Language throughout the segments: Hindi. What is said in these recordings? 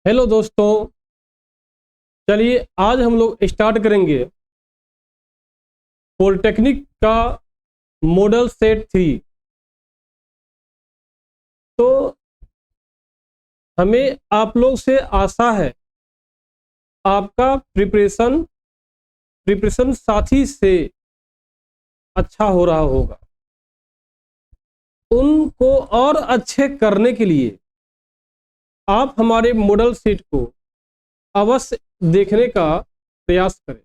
हेलो दोस्तों, चलिए आज हम लोग स्टार्ट करेंगे पॉलिटेक्निक का मॉडल सेट 3। तो हमें आप लोग से आशा है आपका प्रिपरेशन साथी से अच्छा हो रहा होगा। उनको और अच्छे करने के लिए आप हमारे मॉडल सेट को अवश्य देखने का प्रयास करें।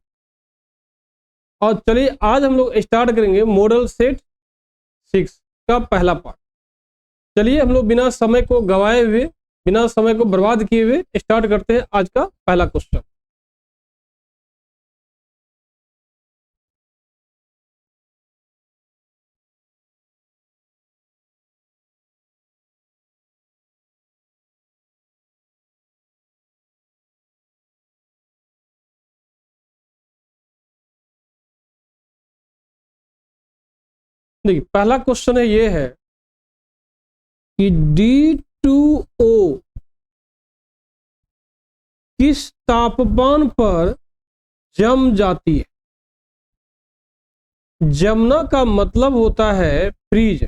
और चलिए आज हम लोग स्टार्ट करेंगे मॉडल सेट 6 का पहला पार्ट। चलिए हम लोग बिना समय को गवाए हुए, बिना समय को बर्बाद किए हुए स्टार्ट करते हैं आज का पहला क्वेश्चन। देखिए पहला क्वेश्चन है, ये है कि D2O किस तापमान पर जम जाती है। जमना का मतलब होता है फ्रीज।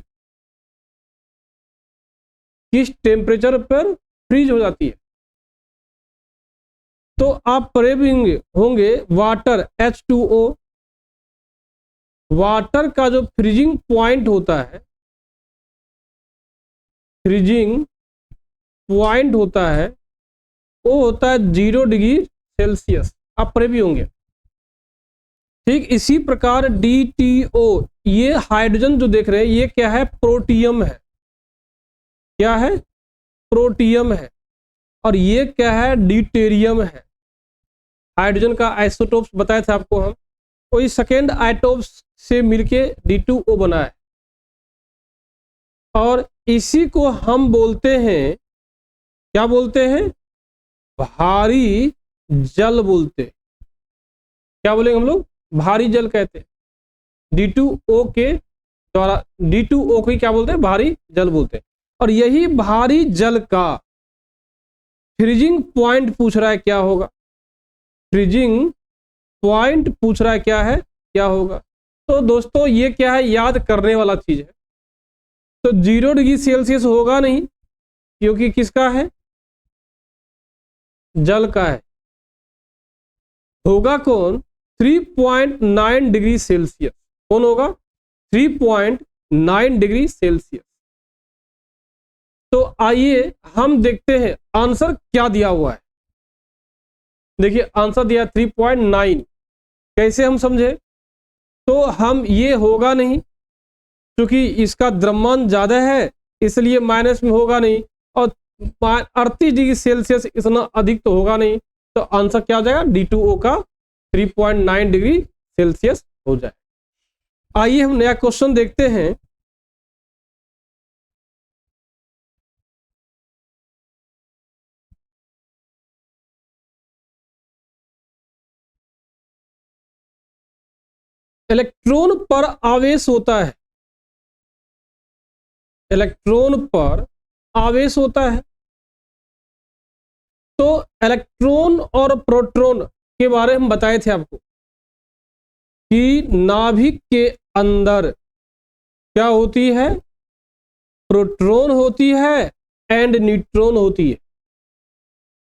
किस टेम्परेचर पर फ्रीज हो जाती है। तो आप पढ़े होंगे वाटर H2O। वाटर का जो फ्रीजिंग पॉइंट होता है, फ्रीजिंग पॉइंट होता है वो होता है 0 डिग्री सेल्सियस। आप पढ़े भी होंगे। ठीक इसी प्रकार DTO, ये हाइड्रोजन जो देख रहे हैं ये क्या है, प्रोटियम है। क्या है, प्रोटियम है। और ये क्या है, ड्यूटेरियम है। हाइड्रोजन का आइसोटोप्स बताए थे आपको हम, कोई सेकेंड आइटोप्स से मिलके D2O बना है। और इसी को हम बोलते हैं, क्या बोलते हैं, भारी जल बोलते हैं। क्या बोलेंगे हम लोग, भारी जल कहते हैं। D2O के द्वारा, D2O को क्या बोलते हैं, भारी जल बोलते हैं। और यही भारी जल का फ्रीजिंग पॉइंट पूछ रहा है, क्या होगा। फ्रीजिंग पॉइंट पूछ रहा है, क्या है, क्या होगा। तो दोस्तों ये क्या है, याद करने वाला चीज है। तो 0 डिग्री सेल्सियस होगा नहीं, क्योंकि किसका है, जल का है। होगा कौन, 3.9 डिग्री सेल्सियस। कौन होगा, 3.9 डिग्री सेल्सियस। तो आइए हम देखते हैं आंसर क्या दिया हुआ है। देखिए आंसर दिया 3.9। कैसे हम समझे, तो हम ये होगा नहीं, क्योंकि इसका द्रव्यमान ज्यादा है इसलिए माइनस में होगा नहीं। और 38 डिग्री सेल्सियस इतना अधिक तो होगा नहीं। तो आंसर क्या हो जाएगा, D2O का 3.9 डिग्री सेल्सियस हो जाए। आइए हम नया क्वेश्चन देखते हैं। इलेक्ट्रॉन पर आवेश होता है, इलेक्ट्रॉन पर आवेश होता है। तो इलेक्ट्रॉन और प्रोटॉन के बारे में बताए थे आपको कि नाभिक के अंदर क्या होती है, प्रोटॉन होती है एंड न्यूट्रॉन होती है।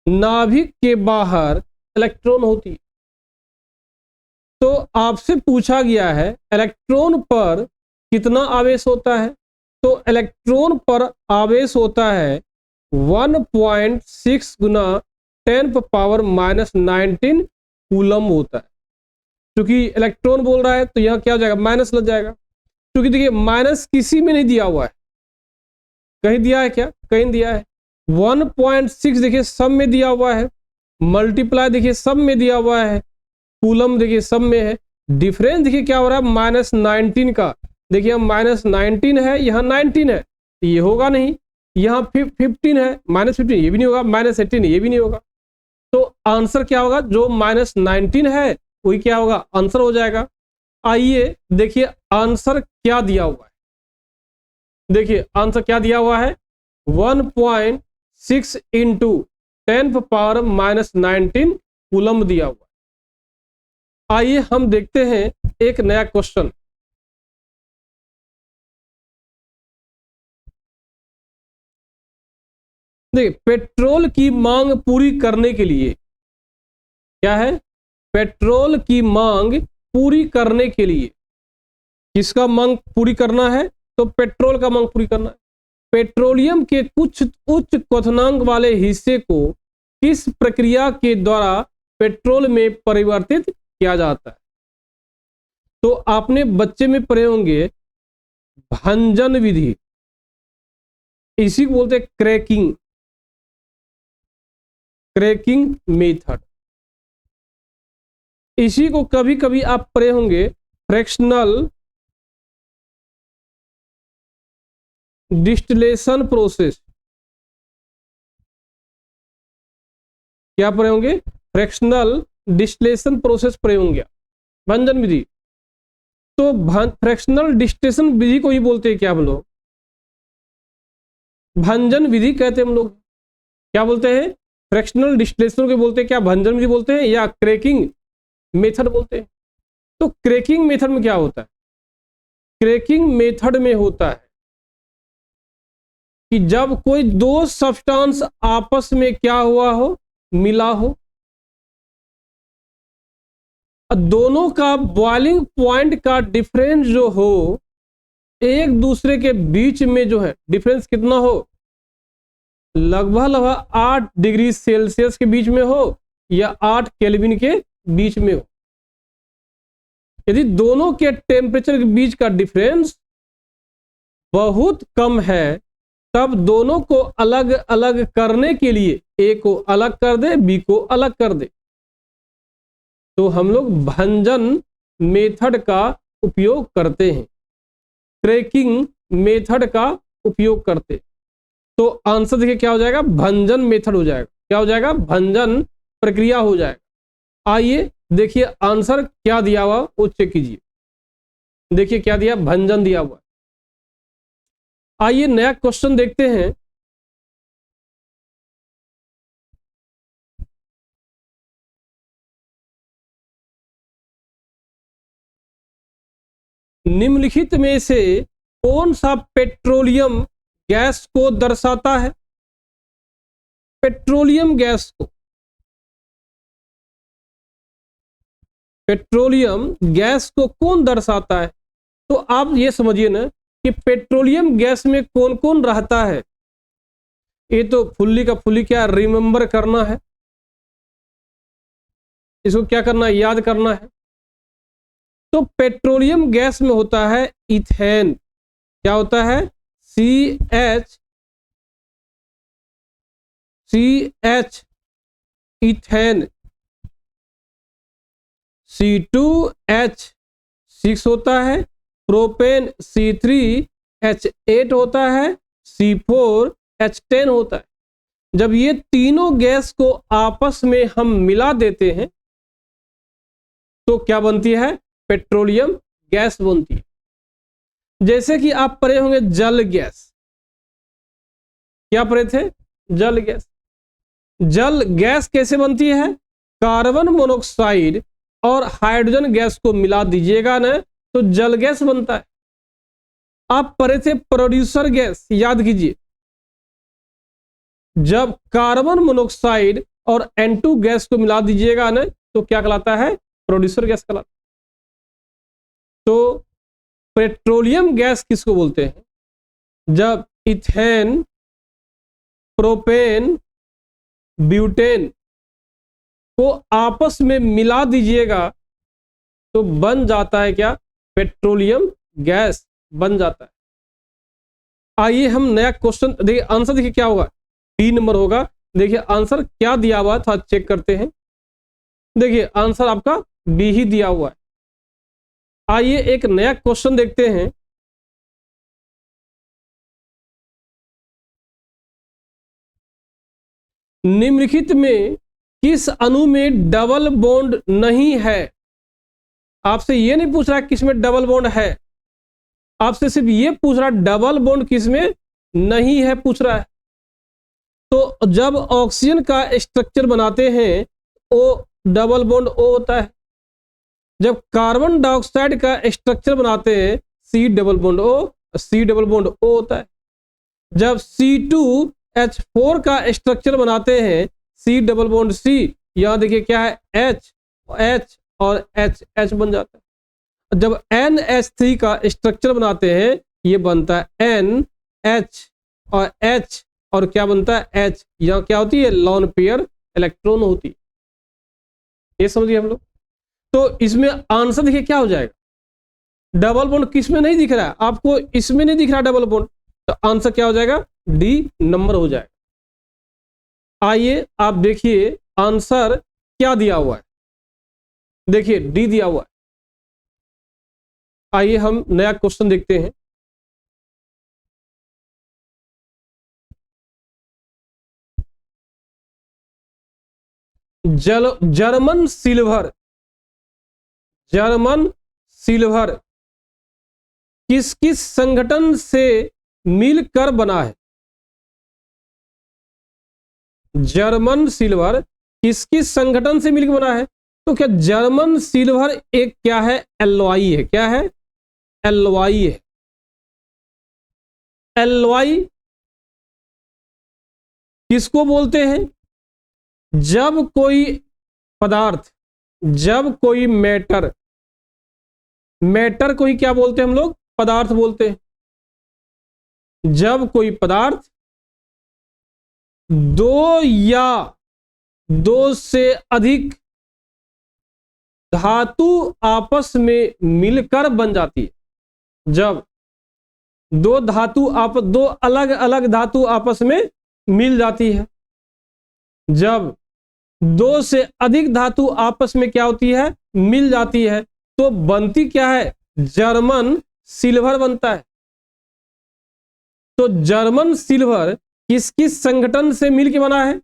नाभिक के बाहर इलेक्ट्रॉन होती है। तो आपसे पूछा गया है इलेक्ट्रॉन पर कितना आवेश होता है। तो इलेक्ट्रॉन पर आवेश होता है 1.6 गुना 10⁻⁻19 कूलम होता है। क्योंकि इलेक्ट्रॉन बोल रहा है तो यहां क्या हो जाएगा, माइनस लग जाएगा। क्योंकि देखिए माइनस किसी में नहीं दिया हुआ है, कहीं दिया है क्या, कहीं दिया है। 1.6 देखिए सब में दिया हुआ है, मल्टीप्लाई देखिए सब में दिया हुआ है, कूलम देखिए सब में है। डिफरेंस देखिए क्या हो रहा है, -19 का। देखिए हम -19 है, यहाँ 19 है, ये होगा नहीं। यहाँ 15 है, -15 ये भी नहीं होगा, -18 ये भी नहीं होगा। तो आंसर क्या होगा, जो -19 है वही क्या होगा, आंसर हो जाएगा। आइए देखिए आंसर क्या दिया हुआ है। देखिए आंसर क्या दिया हुआ है, 1.6 इंटू 10⁻⁻19 कूलम दिया हुआ है। आइए हम देखते हैं एक नया क्वेश्चन। देखिए, पेट्रोल की मांग पूरी करने के लिए, क्या है, पेट्रोल की मांग पूरी करने के लिए, किसका मांग पूरी करना है, तो पेट्रोल का मांग पूरी करना है। पेट्रोलियम के कुछ उच्च क्वथनांक वाले हिस्से को किस प्रक्रिया के द्वारा पेट्रोल में परिवर्तित किया जाता है। तो आपने बच्चे में पढ़े होंगे भंजन विधि, इसी को बोलते हैं क्रैकिंग, क्रैकिंग मेथड। इसी को कभी कभी आप पढ़े होंगे फ्रैक्शनल डिस्टिलेशन प्रोसेस। क्या पढ़े होंगे, फ्रैक्शनल डिस्टिलेशन प्रोसेस पढ़े होंगे, भंजन विधि। तो फ्रैक्शनल डिस्टिलेशन विधि को ही बोलते हैं क्या हम लोग, भंजन विधि कहते हैं हम लोग। क्या बोलते हैं, फ्रैक्शनल डिस्टिलेशन को बोलते हैं क्या, भंजन विधि बोलते हैं या क्रैकिंग मेथड बोलते हैं। तो क्रैकिंग मेथड में क्या होता है, क्रैकिंग मेथड में होता है कि जब कोई दो सब्सटेंस आपस में क्या हुआ हो, मिला हो, दोनों का बॉइलिंग पॉइंट का डिफरेंस जो हो, एक दूसरे के बीच में जो है डिफरेंस कितना हो, लगभग 8 डिग्री सेल्सियस के बीच में हो या 8 केल्विन के बीच में हो। यदि दोनों के टेम्परेचर के बीच का डिफरेंस बहुत कम है, तब दोनों को अलग अलग करने के लिए ए को अलग कर दे, बी को अलग कर दे, तो हम लोग भंजन मेथड का उपयोग करते हैं, क्रैकिंग मेथड का उपयोग करते। तो आंसर देखिए क्या हो जाएगा, भंजन मेथड हो जाएगा। क्या हो जाएगा, भंजन प्रक्रिया हो जाएगा। आइए देखिए आंसर क्या दिया हुआ वो चेक कीजिए। देखिए क्या दिया, भंजन दिया हुआ। आइए नया क्वेश्चन देखते हैं। निम्नलिखित में से कौन सा पेट्रोलियम गैस को दर्शाता है, पेट्रोलियम गैस को, पेट्रोलियम गैस को कौन दर्शाता है। तो आप ये समझिए ना कि पेट्रोलियम गैस में कौन कौन रहता है। ये तो फुल्ली का फुल्ली क्या रिमेंबर करना है, इसको क्या करना है, याद करना है। तो पेट्रोलियम गैस में होता है इथेन। क्या होता है, CH इथेन। C2H6 होता है, प्रोपेन C3H8 होता है, C4H10 होता है। जब ये तीनों गैस को आपस में हम मिला देते हैं तो क्या बनती है, पेट्रोलियम गैस बनती है। जैसे कि आप पढ़े होंगे जल गैस। क्या पढ़े थे, जल गैस। जल गैस कैसे बनती है, कार्बन मोनोऑक्साइड और हाइड्रोजन गैस को मिला दीजिएगा ना तो जल गैस बनता है। आप पढ़े थे प्रोड्यूसर गैस, याद कीजिए। जब कार्बन मोनोऑक्साइड और N2 गैस को मिला दीजिएगा ना तो क्या कहलाता है, प्रोड्यूसर गैस कहलाता है। तो पेट्रोलियम गैस किसको बोलते हैं, जब इथेन, प्रोपेन, ब्यूटेन को आपस में मिला दीजिएगा तो बन जाता है क्या, पेट्रोलियम गैस बन जाता है। आइए हम नया क्वेश्चन देखिए, आंसर देखिए क्या होगा, बी नंबर होगा। देखिए आंसर क्या दिया हुआ है थोड़ा चेक करते हैं। देखिए आंसर आपका बी ही दिया हुआ है। आइए एक नया क्वेश्चन देखते हैं। निम्नलिखित में किस अणु में डबल बॉन्ड नहीं है। आपसे ये नहीं पूछ रहा किस में डबल बॉन्ड है, आपसे सिर्फ ये पूछ रहा डबल बॉन्ड किस में नहीं है पूछ रहा है। तो जब ऑक्सीजन का स्ट्रक्चर बनाते हैं ओ डबल बॉन्ड ओ होता है, जब कार्बन डाइऑक्साइड का स्ट्रक्चर बनाते हैं C double bond O, C double bond O होता है, जब C2H4 का स्ट्रक्चर बनाते हैं सी डबल बॉन्ड सी, यहां देखिए क्या है H, H और H, H बन जाता है। जब NH3 का स्ट्रक्चर बनाते हैं ये बनता है N, H और H और क्या बनता है H, यहां क्या होती है लॉन पेयर इलेक्ट्रॉन होती है। ये समझिए हम लोग। तो इसमें आंसर देखिए क्या हो जाएगा, डबल बॉन्ड किस में नहीं दिख रहा है आपको, इसमें नहीं दिख रहा डबल बॉन्ड, तो आंसर क्या हो जाएगा डी नंबर हो जाएगा। आइए आप देखिए आंसर क्या दिया हुआ है, देखिए डी दिया हुआ है। आइए हम नया क्वेश्चन देखते हैं। जर्मन सिल्वर, जर्मन सिल्वर किस किस संगठन से मिलकर बना है? जर्मन सिल्वर किस किस संगठन से मिलकर बना है? तो क्या जर्मन सिल्वर एक क्या है एलॉय है, क्या है एलॉय है। एलॉय किसको बोलते हैं? जब कोई पदार्थ, जब कोई मैटर, मैटर को ही क्या बोलते हैं हम लोग पदार्थ बोलते हैं। जब कोई पदार्थ दो या दो से अधिक धातु आपस में मिलकर बन जाती है, जब दो अलग अलग धातु आपस में मिल जाती है, जब दो से अधिक धातु आपस में क्या होती है मिल जाती है, तो बनती क्या है जर्मन सिल्वर बनता है। तो जर्मन सिल्वर किस किस संगठन से मिलके बना है?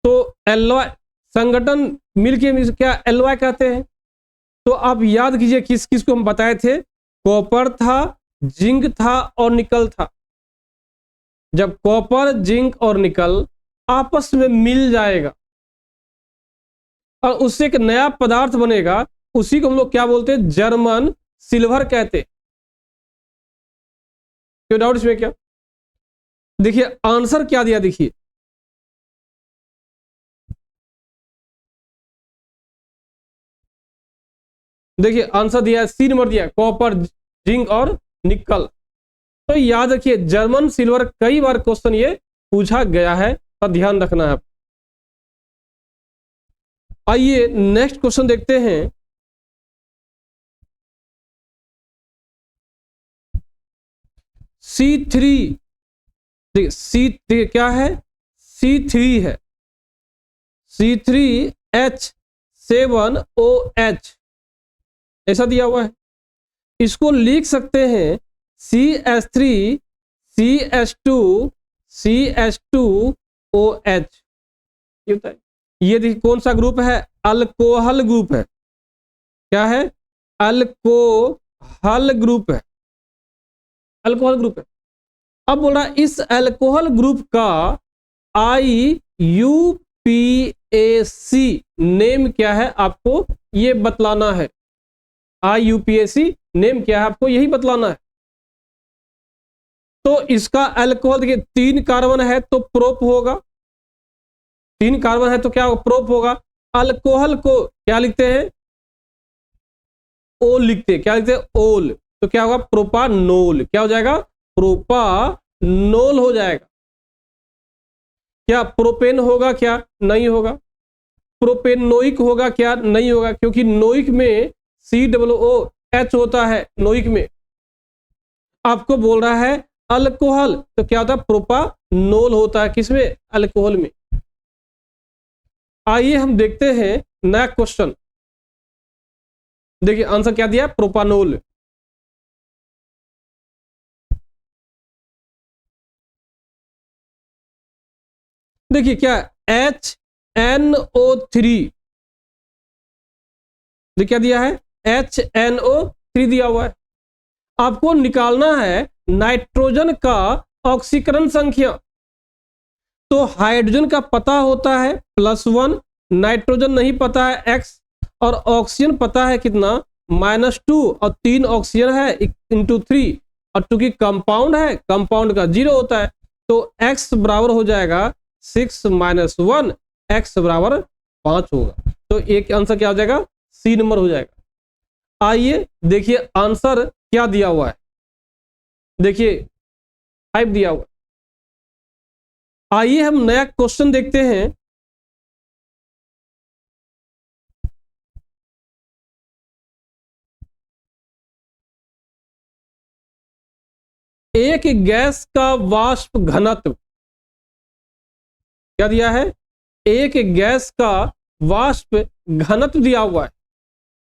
तो एलॉय संगठन मिलके क्या एलॉय कहते हैं। तो आप याद कीजिए किस किस को हम बताए थे, कॉपर था, जिंक था और निकल था। जब कॉपर जिंक और निकल आपस में मिल जाएगा और उससे एक नया पदार्थ बनेगा, उसी को हम लोग क्या बोलते हैं जर्मन सिल्वर कहते। क्यों डाउट इसमें क्या? देखिए आंसर क्या दिया, देखिए देखिए आंसर दिया है सी नंबर दिया है कॉपर जिंक और निकल। तो याद रखिए जर्मन सिल्वर कई बार क्वेश्चन ये पूछा गया है, तो ध्यान रखना है। आइए नेक्स्ट क्वेश्चन देखते हैं। C3, देखिए C3 क्या है C3 है, C3H7OH ऐसा दिया हुआ है। इसको लिख सकते हैं CH3 CH2 CH2OH। ये देखिए कौन सा ग्रुप है, अल्कोहल ग्रुप है। क्या है अल्कोहल ग्रुप है, अल्कोहल ग्रुप है। अब बोल रहा है इस अल्कोहल ग्रुप का IUPAC नेम क्या है, आपको ये बतलाना है। IUPAC नेम क्या है आपको यही बतलाना है। तो इसका अल्कोहल देखिए 3 कार्बन है तो प्रोप होगा, 3 कार्बन है तो क्या होगा प्रोप होगा। अल्कोहल को क्या लिखते हैं ओल लिखते हैं, क्या लिखते हैं ओल, तो क्या होगा प्रोपानोल, क्या हो जाएगा प्रोपानोल हो जाएगा। क्या प्रोपेन होगा, क्या नहीं होगा। प्रोपेनोइक होगा, क्या नहीं होगा, क्योंकि नोइक में COOH होता है नोइक में। आपको बोल रहा है अल्कोहल तो क्या होता है प्रोपानोल होता है, किसमें अल्कोहल में। आइए हम देखते हैं नया क्वेश्चन। देखिए आंसर क्या दिया प्रोपानोल। देखिए क्या HNO3, क्या दिया है HNO3 दिया हुआ है। आपको निकालना है नाइट्रोजन का ऑक्सीकरण संख्या। तो हाइड्रोजन का पता होता है +1, नाइट्रोजन नहीं पता है x, और ऑक्सीजन पता है कितना -2, और 3 ऑक्सीजन है इंटू 3, और चूंकि कंपाउंड है कंपाउंड का 0 होता है, तो x बराबर हो जाएगा 6 - 1, x बराबर 5 होगा। तो एक आंसर क्या हो जाएगा, सी नंबर हो जाएगा। आइए देखिए आंसर क्या दिया हुआ है, देखिए 5 दिया हुआ है। आइए हम नया क्वेश्चन देखते हैं। एक गैस का वाष्प घनत्व, क्या दिया है, एक गैस का वाष्प घनत्व दिया हुआ है।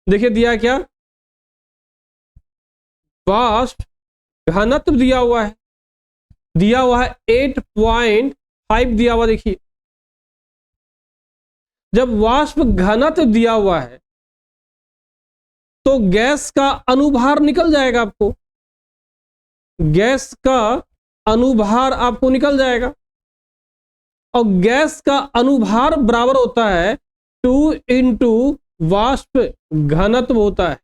देखिए दिया है क्या, वाष्प घनत्व दिया हुआ है, 8.5 दिया हुआ। देखिए जब वाष्प घनत्व दिया हुआ है तो गैस का अनुभार निकल जाएगा आपको, गैस का अनुभार आपको निकल जाएगा, और गैस का अनुभार बराबर होता है 2 इंटू वाष्प घनत्व होता है।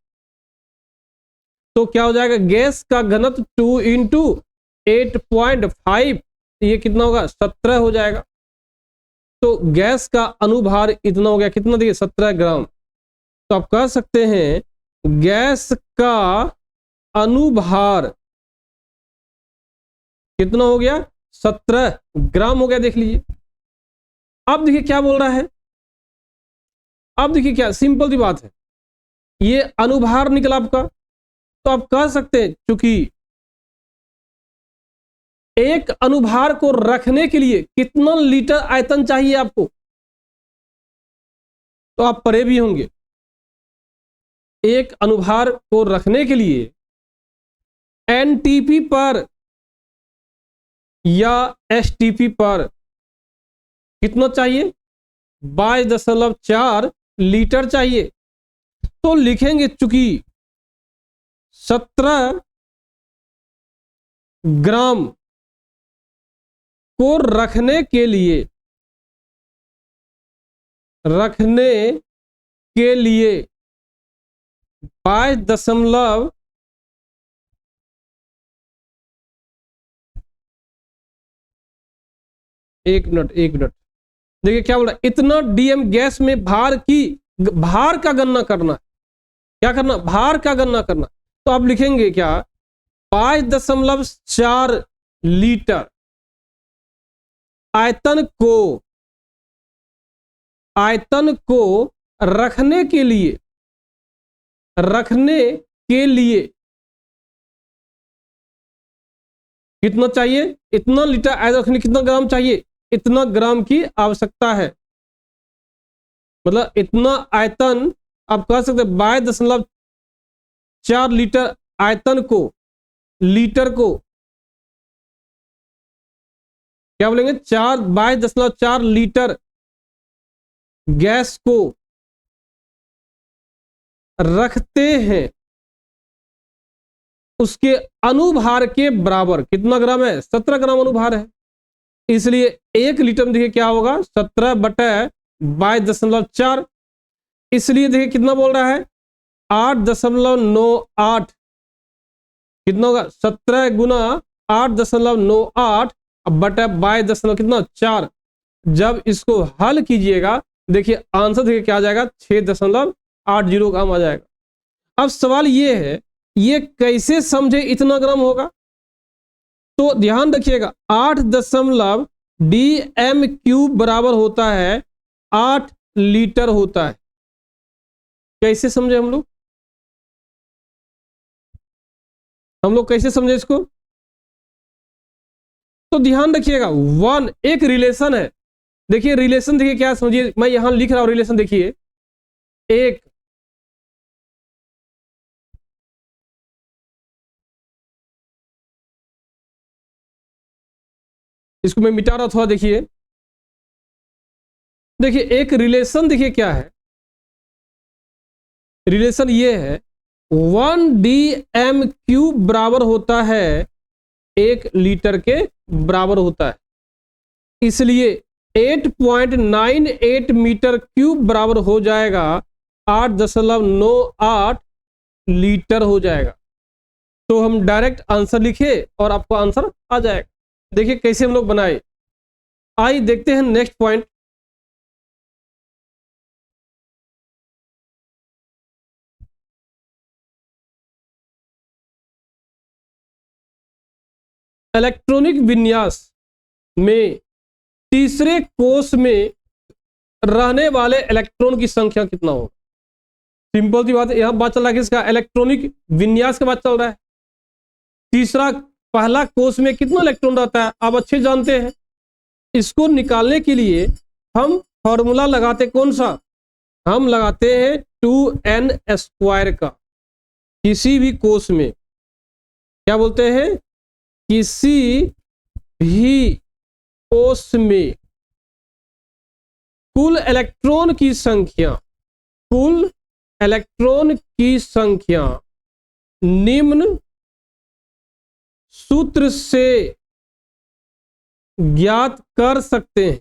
तो क्या हो जाएगा, गैस का घनत्व 2 इंटू 8.5, ये कितना होगा, 17 हो जाएगा। तो गैस का अनुभार इतना हो गया, कितना देखिए 17 ग्राम। तो आप कह सकते हैं गैस का अनुभार कितना हो गया, 17 ग्राम हो गया। देख लीजिए अब देखिए क्या बोल रहा है, अब देखिए क्या सिंपल सी बात है, ये अनुभार निकला आपका। तो आप कह सकते हैं चूंकि एक अनुभार को रखने के लिए कितना लीटर आयतन चाहिए आपको, तो आप परे भी होंगे। एक अनुभार को रखने के लिए एनटीपी पर या एसटीपी पर कितना चाहिए, 22.4 लीटर चाहिए। तो लिखेंगे चूंकि 17 ग्राम को रखने के लिए 22 एक मिनट देखिए क्या बोल रहा है, इतना डीएम गैस में भार का गणना करना, क्या करना, भार का गणना करना। तो आप लिखेंगे क्या, 5.4 लीटर आयतन को रखने के लिए कितना चाहिए, इतना लीटर आयतन रखने कितना ग्राम चाहिए, इतना ग्राम की आवश्यकता है। मतलब इतना आयतन आप कह सकते 22.4 लीटर आयतन को, लीटर को क्या बोलेंगे, 22.4 लीटर गैस को रखते हैं, उसके अनुभार के बराबर कितना ग्राम है, 17 ग्राम अनुभार है। इसलिए 1 लीटर में देखिए क्या होगा, 17/22.4। इसलिए देखिए कितना बोल रहा है, 8.98, कितना होगा, 17 गुना 8.98 बटा 22 कितना 4। जब इसको हल कीजिएगा देखिए आंसर देखिए क्या आ जाएगा, 6.80 ग्राम आ जाएगा। अब सवाल ये है, ये कैसे समझे इतना ग्राम होगा, तो ध्यान रखिएगा 8 dm³ बराबर होता है 8 लीटर होता है। कैसे समझे हम लोग कैसे समझे इसको, तो ध्यान रखिएगा 1 एक रिलेशन है। देखिए रिलेशन देखिए क्या समझिए, मैं यहां लिख रहा हूं रिलेशन, देखिए एक इसको मैं मिटा रहा था, देखिए एक रिलेशन देखिए क्या है, रिलेशन ये है 1 dm³ बराबर होता है 1 लीटर के बराबर होता है। इसलिए 8.98 मीटर क्यूब बराबर हो जाएगा 8.98 लीटर हो जाएगा। तो हम डायरेक्ट आंसर लिखे और आपको आंसर आ जाएगा। देखिए कैसे हम लोग बनाए। आइए देखते हैं नेक्स्ट पॉइंट। इलेक्ट्रॉनिक विन्यास में तीसरे कोष में रहने वाले इलेक्ट्रॉन की संख्या कितना होगा? सिंपल सी बात है, यहां बात चल रहा है किसका? इलेक्ट्रॉनिक विन्यास की बात चल रहा है। तीसरा पहला कोष में कितना इलेक्ट्रॉन रहता है आप अच्छे जानते हैं। इसको निकालने के लिए हम फॉर्मूला लगाते कौन सा? हम लगाते हैं 2n² का। किसी भी कोष में क्या बोलते हैं? किसी भी कोष में कुल इलेक्ट्रॉन की संख्या निम्न सूत्र से ज्ञात कर सकते हैं।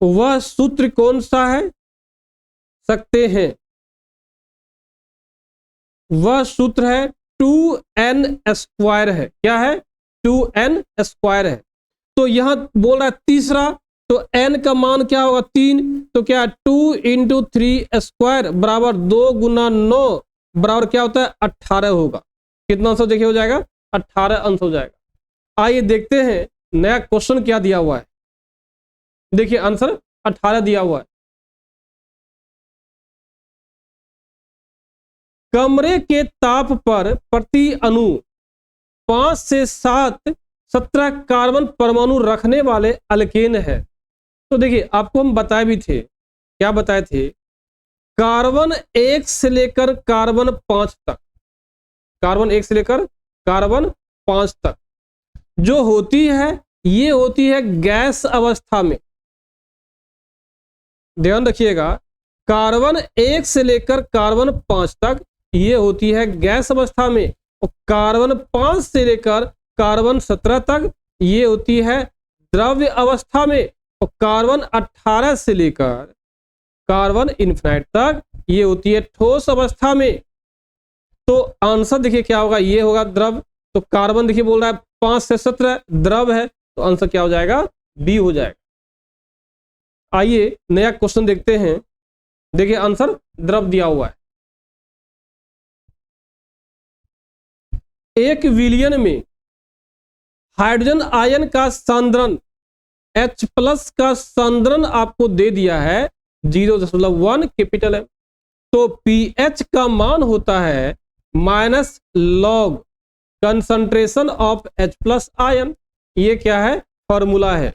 वह सूत्र कौन सा है? सकते हैं, वह सूत्र है 2n² है। क्या है? 2n² है। तो यहां बोल रहा है तीसरा, तो n का मान क्या होगा? 3। तो क्या 2 × 3² बराबर 2 × 9 बराबर क्या होता है? 18 होगा। कितना आंसर देखिए हो जाएगा? 18 आंसर हो जाएगा। आइए देखते हैं नया क्वेश्चन क्या दिया हुआ है। देखिए आंसर 18 दिया हुआ है। कमरे के ताप पर प्रति अणु 5 से 17 कार्बन परमाणु रखने वाले अल्केन है। तो देखिए आपको हम बताए भी थे, क्या बताए थे? कार्बन 1 से लेकर कार्बन 5 तक, कार्बन 1 से लेकर कार्बन 5 तक जो होती है, ये होती है गैस अवस्था में। ध्यान रखिएगा, कार्बन 1 से लेकर कार्बन 5 तक ये होती है गैस अवस्था में, और कार्बन 5 से लेकर कार्बन 17 तक ये होती है द्रव्य अवस्था में, और कार्बन 18 से लेकर कार्बन इन्फिनाइट तक ये होती है ठोस अवस्था में। तो आंसर देखिए क्या होगा? ये होगा द्रव। तो कार्बन देखिए बोल रहा है 5 से 17 द्रव है, तो आंसर क्या हो जाएगा? बी हो जाएगा। आइए नया क्वेश्चन देखते हैं। देखिए आंसर द्रव दिया हुआ है। एक विलयन में हाइड्रोजन आयन का सांद्रण H+ का सांद्रण आपको दे दिया है 0.1 कैपिटल M। तो pH का मान होता है -log concentration of H+ ion. ये क्या है? फॉर्मूला है।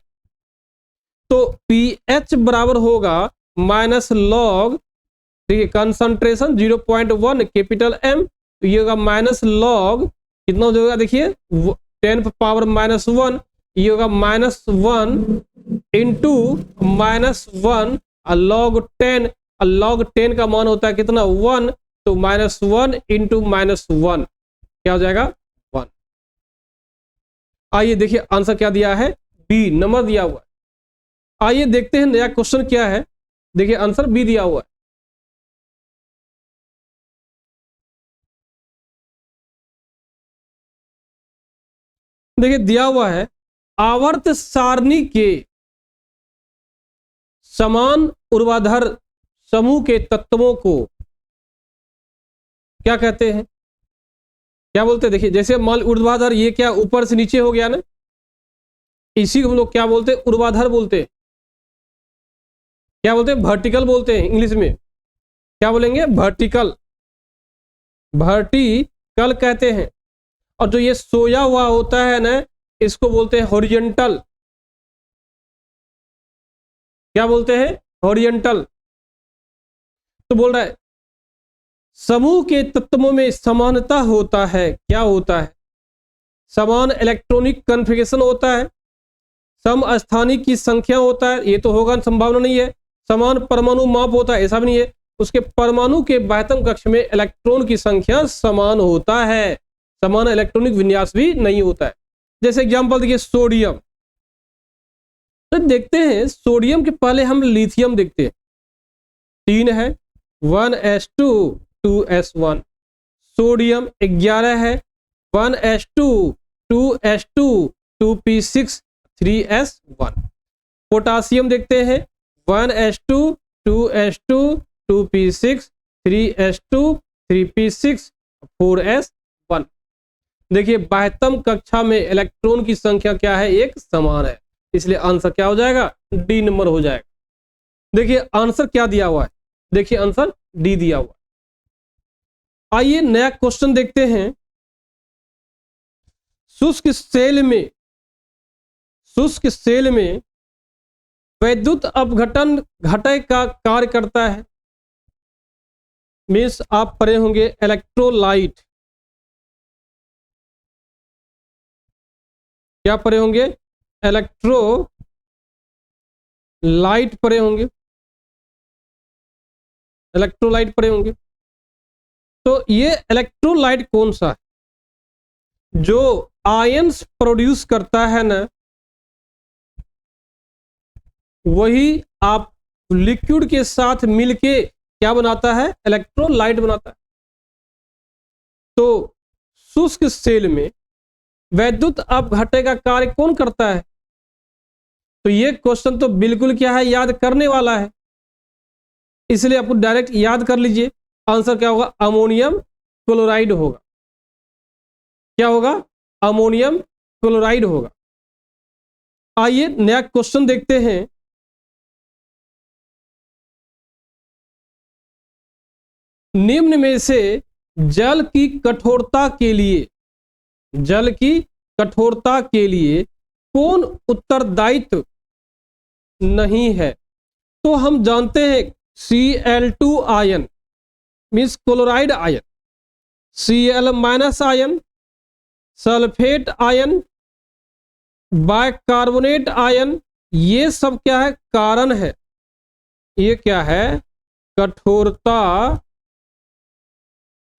तो pH बराबर होगा -log, देखिए कंसंट्रेशन 0.1 कैपिटल M, तो ये होगा -log कितना हो जाएगा? देखिए 10⁻⁻1, ये होगा -1 इंटू -1 log 10। log 10 का मान होता है कितना? 1, तो -1 इंटू -1 क्या हो जाएगा? 1। आइए देखिए आंसर क्या दिया है? बी नंबर दिया हुआ है। आइए देखते हैं नया क्वेश्चन क्या है। देखिए आंसर बी दिया हुआ है। देखिए दिया हुआ है आवर्त सारणी के समान ऊर्ध्वाधर समूह के तत्वों को क्या कहते हैं? क्या बोलते हैं? देखिए जैसे मान ऊर्ध्वाधर, ये क्या ऊपर से नीचे हो गया ना, इसी को हम लोग क्या बोलते हैं? ऊर्ध्वाधर बोलते हैं। क्या बोलते हैं? वर्टिकल बोलते हैं इंग्लिश में। क्या बोलेंगे? वर्टिकल, वर्टिकल कहते हैं। और जो ये सोया हुआ होता है ना, इसको बोलते हैं हॉरिजॉन्टल। क्या बोलते हैं? हॉरिजॉन्टल। तो बोल रहा है समूह के तत्वों में समानता होता है। क्या होता है? समान इलेक्ट्रॉनिक कॉन्फ़िगरेशन होता है, समस्थानिक की संख्या होता है, ये तो होगा संभावना नहीं है। समान परमाणु माप होता है, ऐसा भी नहीं है। उसके परमाणु के बाह्यतम कक्ष में इलेक्ट्रॉन की संख्या समान होता है, समान इलेक्ट्रॉनिक विन्यास भी नहीं होता है। जैसे एग्जांपल देखिए सोडियम, तो देखते हैं सोडियम के पहले हम लिथियम देखते हैं, 3 है 1s2 2s1, सोडियम 11 है 1s2 2s2 2p6 3s1, potassium देखते हैं 1s2 2s2 2p6 3s2 3p6 4s1। देखिए 72 कक्षा में इलेक्ट्रॉन की संख्या क्या है, एक समान है, इसलिए आंसर क्या हो जाएगा, डी नंबर हो जाएगा। देखिए आंसर क्या दिया हुआ है, देखिए आंसर डी दिया हुआ है। आइए नया क्वेश्चन देखते हैं। शुष्क सेल में वैद्युत अपघटन घटक का कार्य करता है। मीन्स आप पढ़े होंगे इलेक्ट्रोलाइट, क्या पढ़े होंगे, इलेक्ट्रोलाइट पढ़े होंगे, इलेक्ट्रोलाइट पढ़े होंगे। तो ये इलेक्ट्रोलाइट कौन सा है, जो आयंस प्रोड्यूस करता है ना, वही आप लिक्विड के साथ मिलके क्या बनाता है, इलेक्ट्रोलाइट बनाता है। तो शुष्क सेल में वैद्युत अपघटन का कार्य कौन करता है, तो ये क्वेश्चन तो बिल्कुल क्या है, याद करने वाला है, इसलिए आपको डायरेक्ट याद कर लीजिए। आंसर क्या होगा, अमोनियम क्लोराइड होगा। क्या होगा, अमोनियम क्लोराइड होगा। आइए नया क्वेश्चन देखते हैं। निम्न में से जल की कठोरता के लिए कौन उत्तरदायित्व नहीं है। तो हम जानते हैं Cl2 ion means chloride ion, Cl minus ion, sulphate ion, bicarbonate ion, ये सब क्या है, कारण है। ये क्या है, कठोरता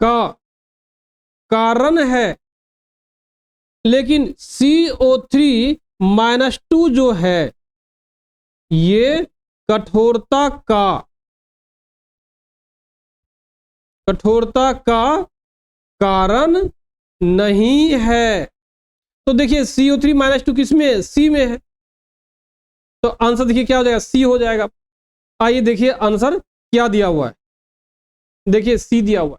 का कारण है। लेकिन CO3 माइनस 2 जो है, ये कठोरता का कारण नहीं है। तो देखिए CO3 माइनस 2 किस में है, सी में है, तो आंसर देखिए क्या हो जाएगा, सी हो जाएगा। आइए देखिए आंसर क्या दिया हुआ है, देखिए सी दिया हुआ है।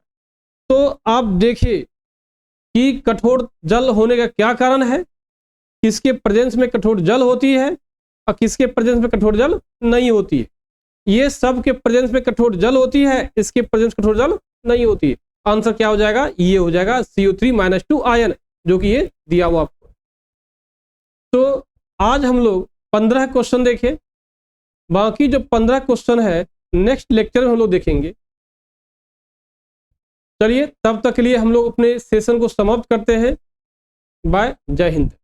तो आप देखिए कि कठोर जल होने का क्या कारण है, किसके प्रेजेंस में कठोर जल होती है और किसके प्रेजेंस में कठोर जल नहीं होती है। ये सब के प्रेजेंस में कठोर जल होती है, इसके प्रेजेंस कठोर जल नहीं होती है। आंसर क्या हो जाएगा, ये हो जाएगा CO3 माइनस 2 आयन, जो कि ये दिया हुआ आपको। तो आज हम लोग 15 क्वेश्चन देखे, बाकी जो 15 क्वेश्चन है नेक्स्ट लेक्चर में हम लोग देखेंगे। चलिए तब तक के लिए हम लोग अपने सेशन को समाप्त करते हैं। बाय, जय हिंद।